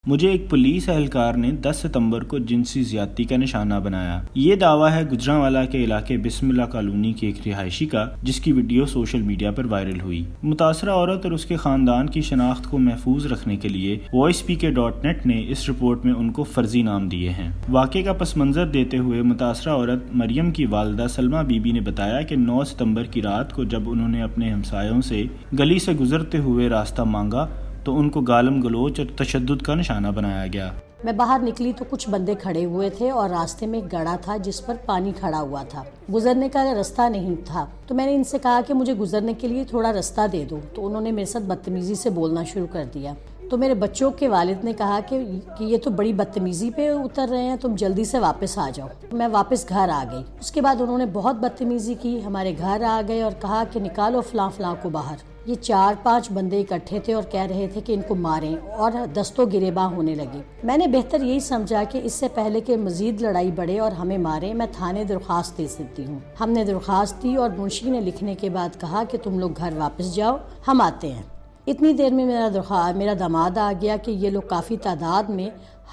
مجھے ایک پولیس اہلکار نے 10 ستمبر کو جنسی زیادتی کا نشانہ بنایا۔ یہ دعویٰ ہے گجرانوالہ کے علاقے بسم اللہ کالونی کی ایک رہائشی کا، جس کی ویڈیو سوشل میڈیا پر وائرل ہوئی۔ متاثرہ عورت اور اس کے خاندان کی شناخت کو محفوظ رکھنے کے لیے voicepk.net نے اس رپورٹ میں ان کو فرضی نام دیے ہیں۔ واقعے کا پس منظر دیتے ہوئے متاثرہ عورت مریم کی والدہ سلمہ بی بی نے بتایا کہ 9 ستمبر کی رات کو جب انہوں نے اپنے ہمسایوں سے گلی سے گزرتے ہوئے راستہ مانگا تو ان کو گالم گلوچ اور تشدد کا نشانہ بنایا گیا۔ میں باہر نکلی تو کچھ بندے کھڑے ہوئے تھے اور راستے میں ایک گڑھا تھا جس پر پانی کھڑا ہوا تھا۔ گزرنے کا راستہ نہیں تھا تو میں نے ان سے کہا کہ مجھے گزرنے کے لیے تھوڑا راستہ دے دو، تو انہوں نے میرے ساتھ بدتمیزی سے بولنا شروع کر دیا۔ تو میرے بچوں کے والد نے کہا کہ یہ تو بڑی بدتمیزی پہ اتر رہے ہیں، تم جلدی سے واپس آ جاؤ۔ میں واپس گھر آ گئی۔ اس کے بعد انہوں نے بہت بدتمیزی کی، ہمارے گھر آ گئے اور کہا کہ نکالو فلاں فلاں کو باہر۔ یہ 4-5 بندے اکٹھے تھے اور کہہ رہے تھے کہ ان کو ماریں، اور دستوں گریباں ہونے لگے۔ میں نے بہتر یہی سمجھا کہ اس سے پہلے کہ مزید لڑائی بڑھے اور ہمیں مارے، میں تھانے درخواست دے سکتی ہوں۔ ہم نے درخواست دی اور منشی نے لکھنے کے بعد کہا کہ تم لوگ گھر واپس جاؤ، ہم آتے ہیں۔ اتنی دیر میں میرا داماد آ گیا کہ یہ لوگ کافی تعداد میں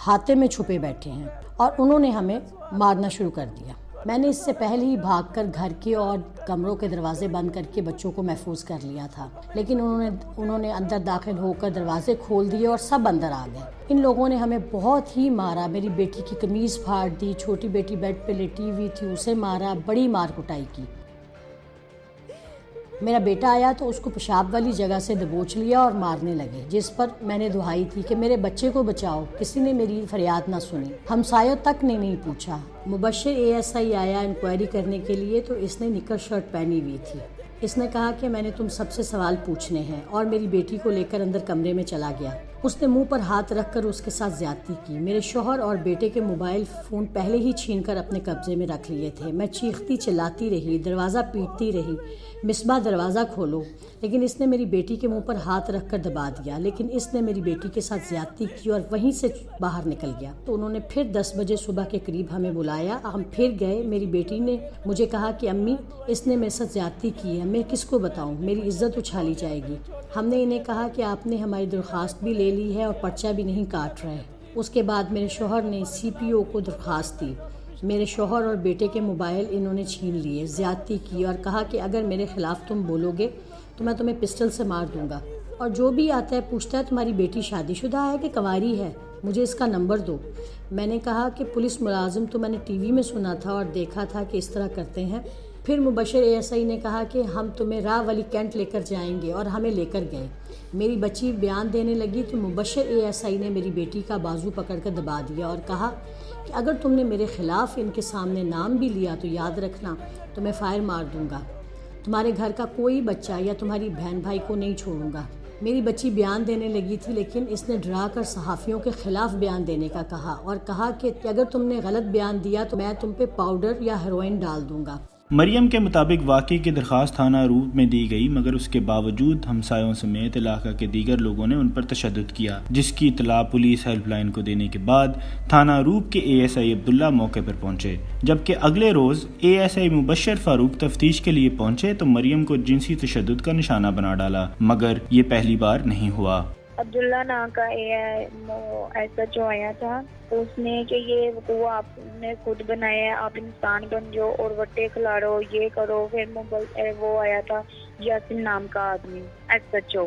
ہاتھے میں چھپے بیٹھے ہیں اور انہوں نے ہمیں مارنا شروع کر دیا۔ میں نے اس سے پہلے ہی بھاگ کر گھر کے اور کمروں کے دروازے بند کر کے بچوں کو محفوظ کر لیا تھا، لیکن انہوں نے اندر داخل ہو کر دروازے کھول دیے اور سب اندر آ گئے۔ ان لوگوں نے ہمیں بہت ہی مارا، میری بیٹی کی قمیض پھاڑ دی، چھوٹی بیٹی بیڈ پہ لیٹی ہوئی تھی اسے مارا، بڑی مار کٹائی کی۔ میرا بیٹا آیا تو اس کو پیشاب والی جگہ سے دبوچ لیا اور مارنے لگے، جس پر میں نے دعائی تھی کہ میرے بچے کو بچاؤ۔ کسی نے میری فریاد نہ سنی، ہمسایوں تک نے نہیں پوچھا۔ مبشر ASI آیا انکوائری کرنے کے لیے تو اس نے نکر شرٹ پہنی ہوئی تھی۔ اس نے کہا کہ میں نے تم سب سے سوال پوچھنے ہیں، اور میری بیٹی کو لے کر اندر کمرے میں چلا گیا۔ اس نے منہ پر ہاتھ رکھ کر اس کے ساتھ زیادتی کی۔ میرے شوہر اور بیٹے کے موبائل فون پہلے ہی چھین کر اپنے قبضے میں رکھ لیے تھے۔ میں چیختی چلاتی رہی، دروازہ پیٹتی رہی، مصباح دروازہ کھولو، لیکن اس نے میری بیٹی کے منہ پر ہاتھ رکھ کر دبا دیا۔ لیکن اس نے میری بیٹی کے ساتھ زیادتی کی اور وہیں سے باہر نکل گیا۔ تو انہوں نے پھر 10 بجے صبح کے قریب ہمیں بلایا، ہم پھر گئے۔ میری بیٹی نے مجھے کہا کہ امی اس نے میرے ساتھ زیادتی کی ہے، میں کس کو بتاؤں، میری عزت اچھالی جائے گی۔ ہم نے انہیں کہا کہ آپ نے ہماری درخواست بھی لے لی ہے اور پرچہ بھی نہیں کاٹ رہے۔ اس کے بعد میرے شوہر نے CPO کو درخواست دی۔ میرے شوہر اور بیٹے کے موبائل انہوں نے چھین لیے، زیادتی کی اور کہا کہ اگر میرے خلاف تم بولو گے تو میں تمہیں پسٹل سے مار دوں گا، اور جو بھی آتا ہے پوچھتا ہے تمہاری بیٹی شادی شدہ ہے کہ کنواری ہے، مجھے اس کا نمبر دو۔ میں نے کہا کہ پولیس ملازم تو میں نے TV میں سنا تھا اور دیکھا تھا کہ اس طرح کرتے ہیں۔ پھر مبشر ASI نے کہا کہ ہم تمہیں راہ والی کینٹ لے کر جائیں گے، اور ہمیں لے کر گئے۔ میری بچی بیان دینے لگی تو مبشر ASI نے میری بیٹی کا بازو پکڑ کر دبا دیا اور کہا کہ اگر تم نے میرے خلاف ان کے سامنے نام بھی لیا تو یاد رکھنا تو میں فائر مار دوں گا، تمہارے گھر کا کوئی بچہ یا تمہاری بہن بھائی کو نہیں چھوڑوں گا۔ میری بچی بیان دینے لگی تھی، لیکن اس نے ڈرا کر صحافیوں کے خلاف بیان دینے کا کہا اور کہا کہ اگر تم نے غلط بیان دیا تو میں تم پہ پاؤڈر یا ہیروئن ڈال دوں گا۔ مریم کے مطابق واقعے کی درخواست تھانہ روپ میں دی گئی، مگر اس کے باوجود ہمسایوں سمیت علاقہ کے دیگر لوگوں نے ان پر تشدد کیا، جس کی اطلاع پولیس ہیلپ لائن کو دینے کے بعد تھانہ روپ کے ASI عبداللہ موقع پر پہنچے۔ جبکہ اگلے روز ASI مبشر فاروق تفتیش کے لیے پہنچے تو مریم کو جنسی تشدد کا نشانہ بنا ڈالا، مگر یہ پہلی بار نہیں ہوا۔ عبداللہ نام کا SHO آیا تھا، اس نے کہ یہ وقوع آپ نے خود بنایا ہے، آپ انسان بن جاؤ اور وٹے کھلارو، یہ کرو۔ پھر وہ آیا تھا یاسین نام کا آدمی SHO،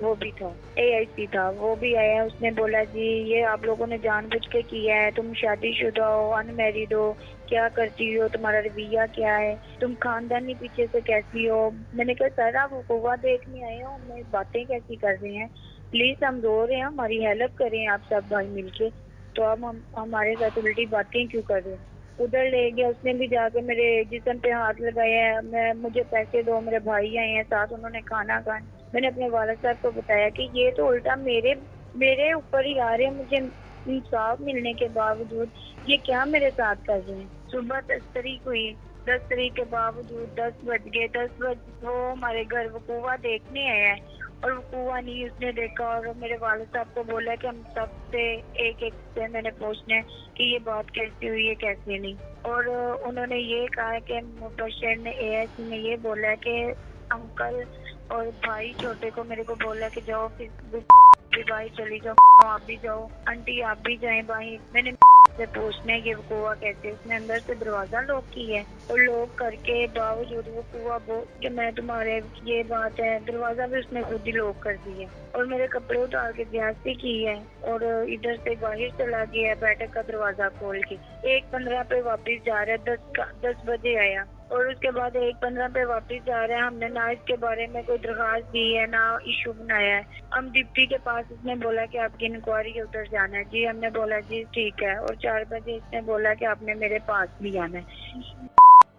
وہ بھی تھا، AIC تھا، وہ بھی آیا۔ اس نے بولا جی یہ آپ لوگوں نے جان بوجھ کے کیا ہے، تم شادی شدہ ہو، ان میریڈ ہو، کیا کرتی ہو، تمہارا رویہ کیا ہے، تم خاندانی پیچھے سے کیسی ہو۔ میں نے کہا سر آپ وقوع دیکھنے آئے ہو، ہمیں باتیں کیسی کر رہے ہیں، پلیز ہم رو رہے ہیں، ہماری ہیلپ کریں آپ سب بھائی مل کے، تو اب ہمارے ساتھ الٹی باتیں کیوں کر رہے ہیں۔ ادھر لے گیا، اس نے بھی جا کے میرے جسم پہ ہاتھ لگایا ہے، مجھے پیسے دو، میرے بھائی آئے ہیں ساتھ، انہوں نے کھانا کھایا۔ میں نے اپنے والد صاحب کو بتایا کہ یہ تو الٹا میرے اوپر ہی آ رہے ہیں، مجھے انصاف ملنے کے باوجود یہ کیا میرے ساتھ کر رہے ہیں۔ صبح 10 تاریخ ہوئی، 10 تاریخ کے باوجود 10 بج گئے، 10 بج وہ ہمارے گھر وقوع دیکھنے آئے ہیں اور وقوع نہیں اس نے دیکھا، اور میرے والد صاحب کو بولا کہ ہم سب سے ایک سے میں نے پوچھنا ہے کہ یہ بات کیسے ہوئی ہے کیسے نہیں، اور انہوں نے یہ کہا کہ مبشر نے AIC نے یہ بولا کہ انکل اور بھائی چھوٹے کو میرے کو بولا کہ جاؤ بھی باہر چلی جاؤ, آپ بھی جاؤ, آنٹی آپ بھی جائیں باہر. میں نے سے پوچھنا ہے کہ وہ کنواں کیسے, اس نے اندر سے دروازہ لاک کی ہے اور لاک کر کے باوجود وہ کنواں کہ میں تمہارے یہ بات ہے, دروازہ بھی اس نے خود ہی لاک کر دی ہے اور میرے کپڑے اتار کے زیادتی کی ہے اور ادھر سے باہر چلا گیا ہے بیٹھک کا دروازہ کھول کے. 1:15 پہ واپس جا رہا ہے, 10 بجے آیا اور اس کے بعد 1:15 پہ واپس جا رہا ہے. ہم نے نہ اس کے بارے میں کوئی درخواست دی ہے نہ ایشو بنایا ہے. ہم ڈپٹی کے پاس, اس نے بولا کہ آپ کی انکوائری ہے ادھر جانا ہے. جی ہم نے بولا جی ٹھیک ہے, اور 4 بجے اس نے بولا کہ آپ نے میرے پاس بھی آنا ہے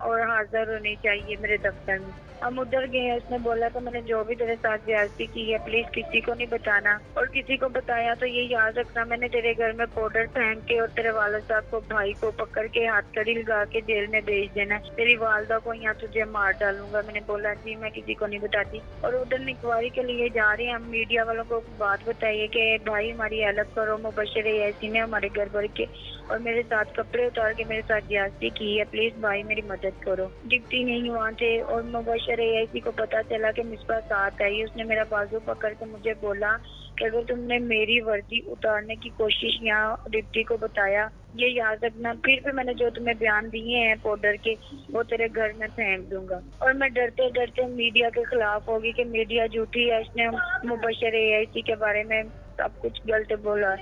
اور حاضر ہونی چاہیے میرے دفتر میں. ہم ادھر گئے, اس نے بولا کہ میں نے جو بھی تیرے ساتھ زیادتی کی ہے پلیز کسی کو نہیں بتانا, اور کسی کو بتایا تو یہ یاد رکھنا میں نے تیرے گھر میں پاؤڈر پھینک کے اور تیرے والد صاحب کو, بھائی کو پکڑ کے ہاتھ کڑی لگا کے جیل میں بھیج دینا, تیری والدہ کو یہاں تجھے مار ڈالوں گا. میں نے بولا جی میں کسی کو نہیں بتاتی. اور ادھر انکوائری کے لیے جا رہے ہیں ہم, میڈیا والوں کو بات بتائیے کہ بھائی ہماری ہیلپ کرو, مبشر ایسی نے ہمارے گھر بھر کے اور میرے ساتھ کپڑے اتار کے میرے ساتھ زیادتی کی ہے, پلیز بھائی میری مدد کرو. ڈپٹی نہیں وہاں تھے اور مبشر ایسی کو پتا چلا کہ مصباح ساتھ آئی. اس نے میرا بازو پکڑ کے مجھے بولا کہ اگر تم نے میری ورزی اتارنے کی کوشش یہاں ڈپٹی کو بتایا, یہ یاد رکھنا پھر بھی میں نے جو تمہیں بیان دیے ہیں پاؤڈر کے وہ تیرے گھر میں پھینک دوں گا. اور میں ڈرتے ڈرتے میڈیا کے خلاف ہوگی کہ میڈیا جھوٹی ہے, اس نے مبشر ایسی کے بارے میں سب کچھ غلط بولا.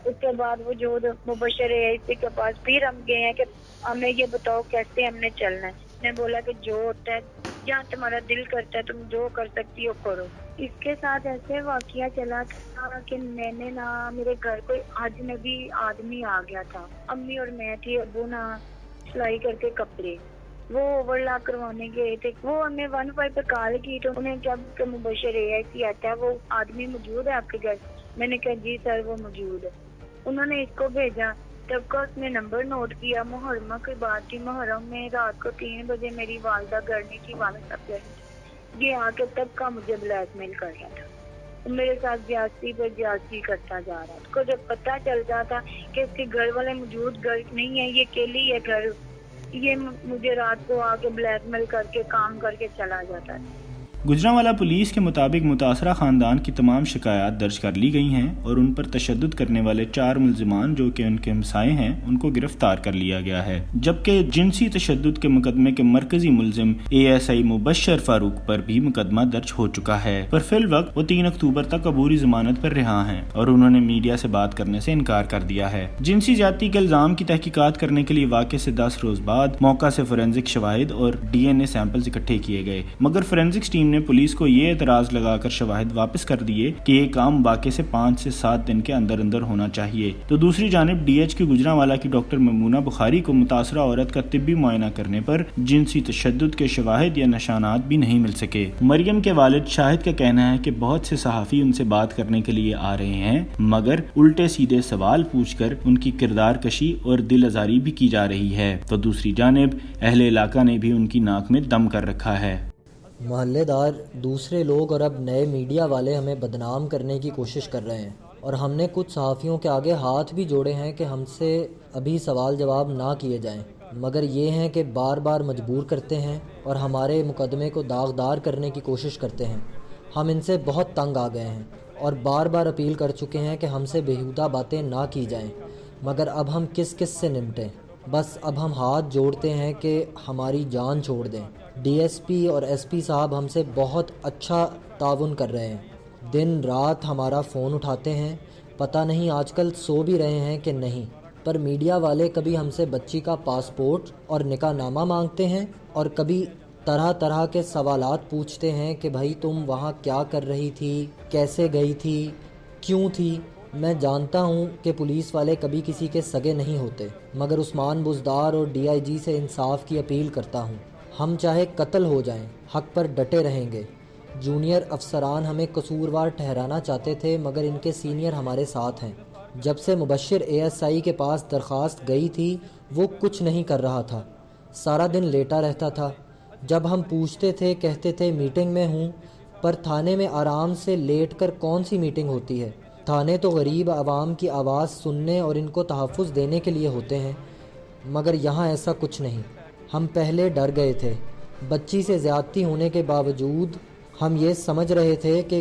اس کے بعد وہ جو مبشر ایسی کے پاس پھر ہم گئے ہیں کہ ہمیں یہ بتاؤ کیسے ہم نے چلنا ہے. نے بولا کہ جو ہوتا ہے جہاں تمہارا دل کرتا ہے تم جو کر سکتی ہو کرو. اس کے ساتھ ایسے واقعہ چلا تھا کہ میں نے میرے گھر کوئی اجنبی آدمی آ گیا تھا. امی اور میں تھی, ابو نا سلائی کر کے کپڑے وہ اوور لاک کروانے گئے تھے. وہ ہمیں 15 پہ کال کی تو انہیں جب کہ مبشر ایسی آتا ہے وہ آدمی موجود ہے آپ کے گھر. میں نے کہا جی سر وہ موجود ہے. انہوں نے اس کو بھیجا, تب کا اس نے نمبر نوٹ کیا. محرمہ کی بات تھی, محرم میں رات کو 3 بجے میری والدہ گھر نہیں تھی, والد صاحب گھر نہیں تھی. یہ آ کے تب کا مجھے بلیک میل کر رہا تھا, میرے ساتھ زیادتی پر زیادتی کرتا جا رہا. اس کو جب پتہ چلتا تھا کہ اس کے گھر والے موجود گھر نہیں ہے, یہ اکیلی ہے گھر, یہ مجھے رات کو آ کے بلیک میل کر کے کام کر کے چلا جاتا تھا. گجرانوالہ پولیس کے مطابق متاثرہ خاندان کی تمام شکایات درج کر لی گئی ہیں اور ان پر تشدد کرنے والے 4 ملزمان جو کہ ان کے ہمسائے ہیں ان کو گرفتار کر لیا گیا ہے, جبکہ جنسی تشدد کے مقدمے کے مرکزی ملزم ASI مبشر فاروق پر بھی مقدمہ درج ہو چکا ہے, پر فی الوقت وہ 3 اکتوبر تک عبوری ضمانت پر رہا ہیں اور انہوں نے میڈیا سے بات کرنے سے انکار کر دیا ہے. جنسی زیادتی کے الزام کی تحقیقات کرنے کے لیے واقعے سے 10 روز بعد موقع سے فورینزک شواہد اور DNA سیمپلز اکٹھے کیے گئے, مگر فورینزکس ٹیم نے پولیس کو یہ اعتراض لگا کر شواہد واپس کر دیے کہ یہ کام واقعے سے 5 سے 7 دن کے اندر اندر ہونا چاہیے. تو دوسری جانب DH کی گجرانوالہ کی ڈاکٹر ممونہ بخاری کو متاثرہ عورت کا طبی معائنہ کرنے پر جنسی تشدد کے شواہد یا نشانات بھی نہیں مل سکے. مریم کے والد شاہد کا کہنا ہے کہ بہت سے صحافی ان سے بات کرنے کے لیے آ رہے ہیں مگر الٹے سیدھے سوال پوچھ کر ان کی کردار کشی اور دل آزاری بھی کی جا رہی ہے. تو دوسری جانب اہل علاقہ نے بھی ان کی ناک میں دم کر رکھا ہے. محلے دار, دوسرے لوگ اور اب نئے میڈیا والے ہمیں بدنام کرنے کی کوشش کر رہے ہیں اور ہم نے کچھ صحافیوں کے آگے ہاتھ بھی جوڑے ہیں کہ ہم سے ابھی سوال جواب نہ کیے جائیں, مگر یہ ہیں کہ بار بار مجبور کرتے ہیں اور ہمارے مقدمے کو داغدار کرنے کی کوشش کرتے ہیں. ہم ان سے بہت تنگ آ گئے ہیں اور بار بار اپیل کر چکے ہیں کہ ہم سے بیہودہ باتیں نہ کی جائیں, مگر اب ہم کس سے نمٹیں. بس اب ہم ہاتھ جوڑتے ہیں کہ ہماری جان چھوڑ دیں. DSP اور SP صاحب ہم سے بہت اچھا تعاون کر رہے ہیں, دن رات ہمارا فون اٹھاتے ہیں, پتہ نہیں آج کل سو بھی رہے ہیں کہ نہیں. پر میڈیا والے کبھی ہم سے بچی کا پاسپورٹ اور نکاح نامہ مانگتے ہیں اور کبھی طرح طرح کے سوالات پوچھتے ہیں کہ بھائی تم وہاں کیا کر رہی تھی, کیسے گئی تھی, کیوں تھی. میں جانتا ہوں کہ پولیس والے کبھی کسی کے سگے نہیں ہوتے, مگر عثمان بزدار اور DIG سے انصاف کی اپیل کرتا ہوں. ہم چاہے قتل ہو جائیں حق پر ڈٹے رہیں گے. جونیئر افسران ہمیں قصوروار ٹھہرانا چاہتے تھے مگر ان کے سینئر ہمارے ساتھ ہیں. جب سے مبشر ASI کے پاس درخواست گئی تھی وہ کچھ نہیں کر رہا تھا, سارا دن لیٹا رہتا تھا. جب ہم پوچھتے تھے کہتے تھے میٹنگ میں ہوں, پر تھانے میں آرام سے لیٹ کر کون سی میٹنگ ہوتی ہے. تھانے تو غریب عوام کی آواز سننے اور ان کو تحفظ دینے کے لیے ہوتے ہیں, مگر یہاں ایسا کچھ نہیں. ہم پہلے ڈر گئے تھے. بچی سے زیادتی ہونے کے باوجود ہم یہ سمجھ رہے تھے کہ